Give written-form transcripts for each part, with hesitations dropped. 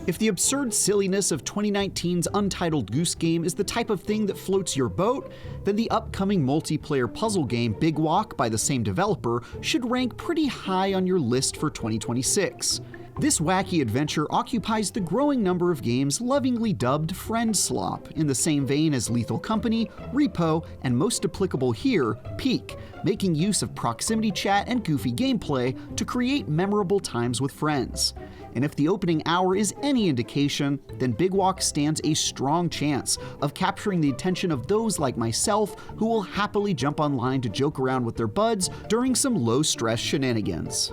If the absurd silliness of 2019's Untitled Goose Game is the type of thing that floats your boat, then the upcoming multiplayer puzzle game Big Walk by the same developer should rank pretty high on your list for 2026. This wacky adventure occupies the growing number of games lovingly dubbed friendslop, in the same vein as Lethal Company, Repo, and most applicable here, Peak, making use of proximity chat and goofy gameplay to create memorable times with friends. And if the opening hour is any indication, then Big Walk stands a strong chance of capturing the attention of those like myself who will happily jump online to joke around with their buds during some low-stress shenanigans.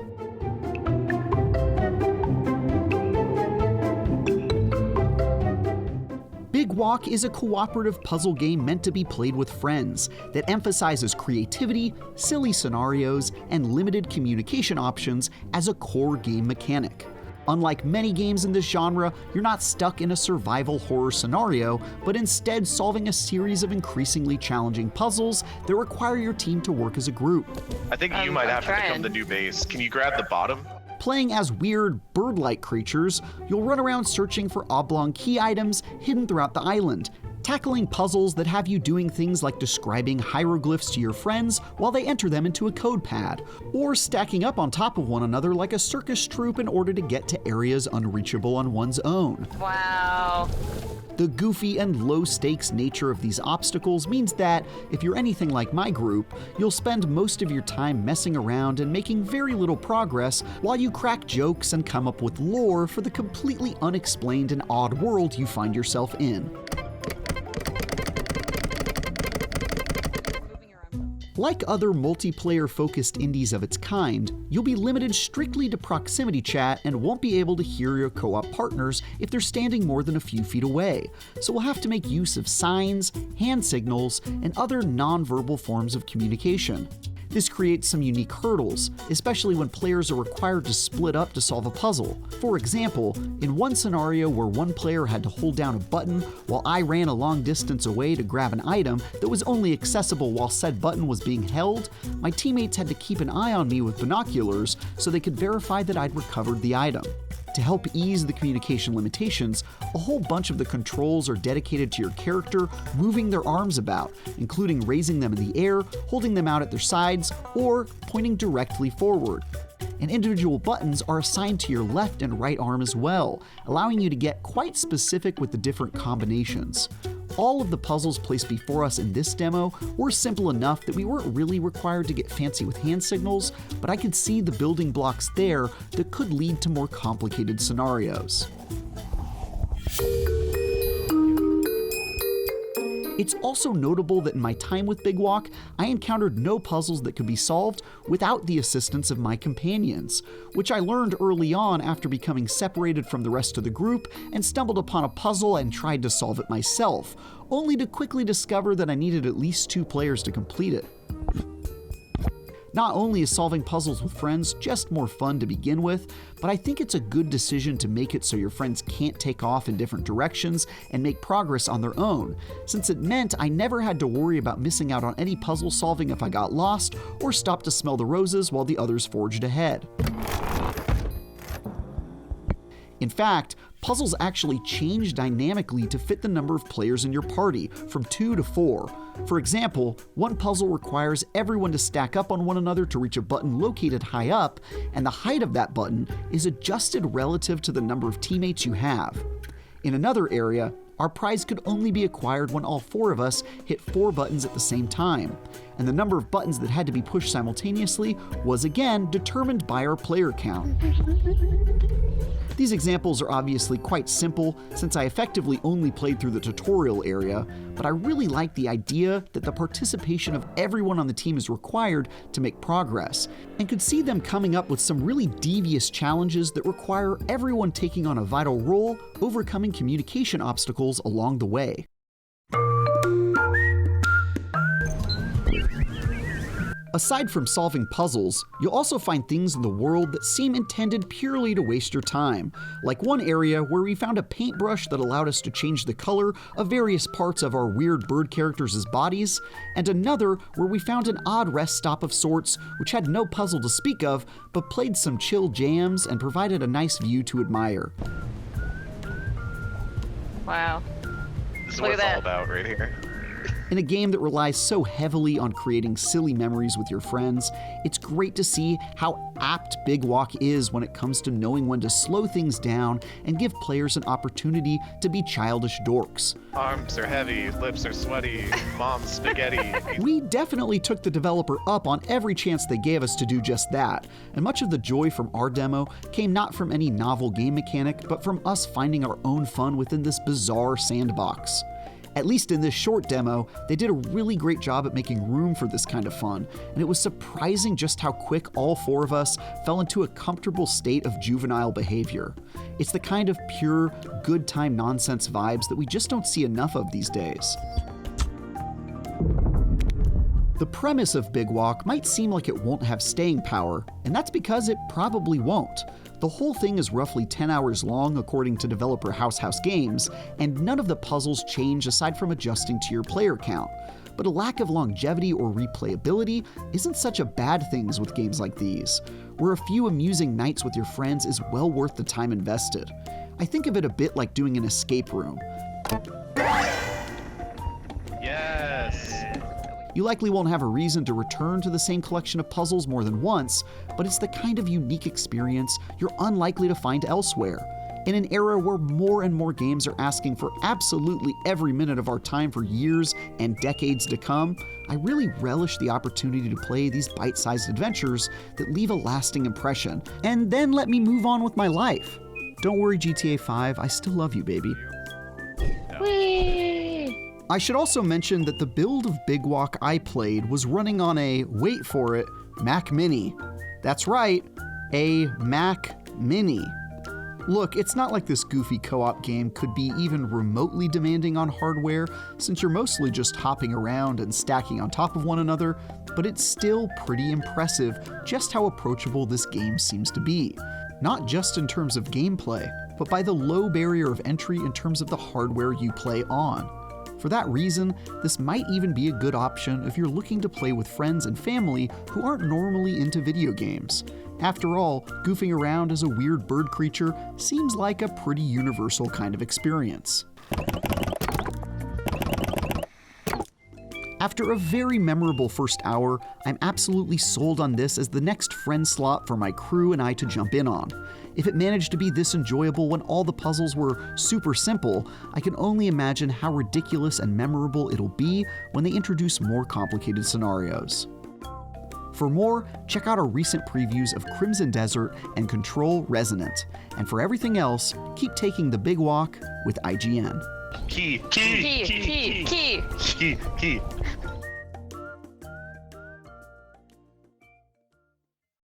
Big Walk is a cooperative puzzle game meant to be played with friends that emphasizes creativity, silly scenarios, and limited communication options as a core game mechanic. Unlike many games in this genre, you're not stuck in a survival horror scenario, but instead solving a series of increasingly challenging puzzles that require your team to work as a group. I think you might have to become the new base. Can you grab the bottom? Playing as weird, bird-like creatures, you'll run around searching for oblong key items hidden throughout the island, tackling puzzles that have you doing things like describing hieroglyphs to your friends while they enter them into a code pad, or stacking up on top of one another like a circus troupe in order to get to areas unreachable on one's own. Wow. The goofy and low-stakes nature of these obstacles means that, if you're anything like my group, you'll spend most of your time messing around and making very little progress while you crack jokes and come up with lore for the completely unexplained and odd world you find yourself in. Like other multiplayer-focused indies of its kind, you'll be limited strictly to proximity chat and won't be able to hear your co-op partners if they're standing more than a few feet away, so we'll have to make use of signs, hand signals, and other non-verbal forms of communication. This creates some unique hurdles, especially when players are required to split up to solve a puzzle. For example, in one scenario where one player had to hold down a button while I ran a long distance away to grab an item that was only accessible while said button was being held, my teammates had to keep an eye on me with binoculars so they could verify that I'd recovered the item. To help ease the communication limitations, a whole bunch of the controls are dedicated to your character moving their arms about, including raising them in the air, holding them out at their sides, or pointing directly forward. And individual buttons are assigned to your left and right arm as well, allowing you to get quite specific with the different combinations. All of the puzzles placed before us in this demo were simple enough that we weren't really required to get fancy with hand signals, but I could see the building blocks there that could lead to more complicated scenarios. It's also notable that in my time with Big Walk, I encountered no puzzles that could be solved without the assistance of my companions, which I learned early on after becoming separated from the rest of the group and stumbled upon a puzzle and tried to solve it myself, only to quickly discover that I needed at least 2 players to complete it. Not only is solving puzzles with friends just more fun to begin with, but I think it's a good decision to make it so your friends can't take off in different directions and make progress on their own, since it meant I never had to worry about missing out on any puzzle solving if I got lost or stopped to smell the roses while the others forged ahead. In fact, puzzles actually change dynamically to fit the number of players in your party, from 2 to 4. For example, one puzzle requires everyone to stack up on one another to reach a button located high up, and the height of that button is adjusted relative to the number of teammates you have. In another area, our prize could only be acquired when all 4 of us hit 4 buttons at the same time, and the number of buttons that had to be pushed simultaneously was again determined by our player count. These examples are obviously quite simple since I effectively only played through the tutorial area, but I really like the idea that the participation of everyone on the team is required to make progress, and could see them coming up with some really devious challenges that require everyone taking on a vital role, overcoming communication obstacles along the way. Aside from solving puzzles, you'll also find things in the world that seem intended purely to waste your time, like one area where we found a paintbrush that allowed us to change the color of various parts of our weird bird characters' bodies, and another where we found an odd rest stop of sorts which had no puzzle to speak of, but played some chill jams and provided a nice view to admire. Wow. This is Look what at it's that. all about right here. In a game that relies so heavily on creating silly memories with your friends, it's great to see how apt Big Walk is when it comes to knowing when to slow things down and give players an opportunity to be childish dorks. Arms are heavy, lips are sweaty, mom's spaghetti. We definitely took the developer up on every chance they gave us to do just that, and much of the joy from our demo came not from any novel game mechanic, but from us finding our own fun within this bizarre sandbox. At least in this short demo, they did a really great job at making room for this kind of fun, and it was surprising just how quick all four of us fell into a comfortable state of juvenile behavior. It's the kind of pure, good time nonsense vibes that we just don't see enough of these days. The premise of Big Walk might seem like it won't have staying power, and that's because it probably won't. The whole thing is roughly 10 hours long according to developer House Games, and none of the puzzles change aside from adjusting to your player count. But a lack of longevity or replayability isn't such a bad thing with games like these, where a few amusing nights with your friends is well worth the time invested. I think of it a bit like doing an escape room. Yes. You likely won't have a reason to return to the same collection of puzzles more than once, but it's the kind of unique experience you're unlikely to find elsewhere. In an era where more and more games are asking for absolutely every minute of our time for years and decades to come, I really relish the opportunity to play these bite-sized adventures that leave a lasting impression, and then let me move on with my life. Don't worry, GTA 5, I still love you, baby. Whee! I should also mention that the build of Big Walk I played was running on a, wait for it, Mac Mini. That's right, a Mac Mini. Look, it's not like this goofy co-op game could be even remotely demanding on hardware, since you're mostly just hopping around and stacking on top of one another, but it's still pretty impressive just how approachable this game seems to be. Not just in terms of gameplay, but by the low barrier of entry in terms of the hardware you play on. For that reason, this might even be a good option if you're looking to play with friends and family who aren't normally into video games. After all, goofing around as a weird bird creature seems like a pretty universal kind of experience. After a very memorable first hour, I'm absolutely sold on this as the next friend slot for my crew and I to jump in on. If it managed to be this enjoyable when all the puzzles were super simple, I can only imagine how ridiculous and memorable it'll be when they introduce more complicated scenarios. For more, check out our recent previews of Crimson Desert and Control Resonant. And for everything else, keep taking the Big Walk with IGN. Key. Key.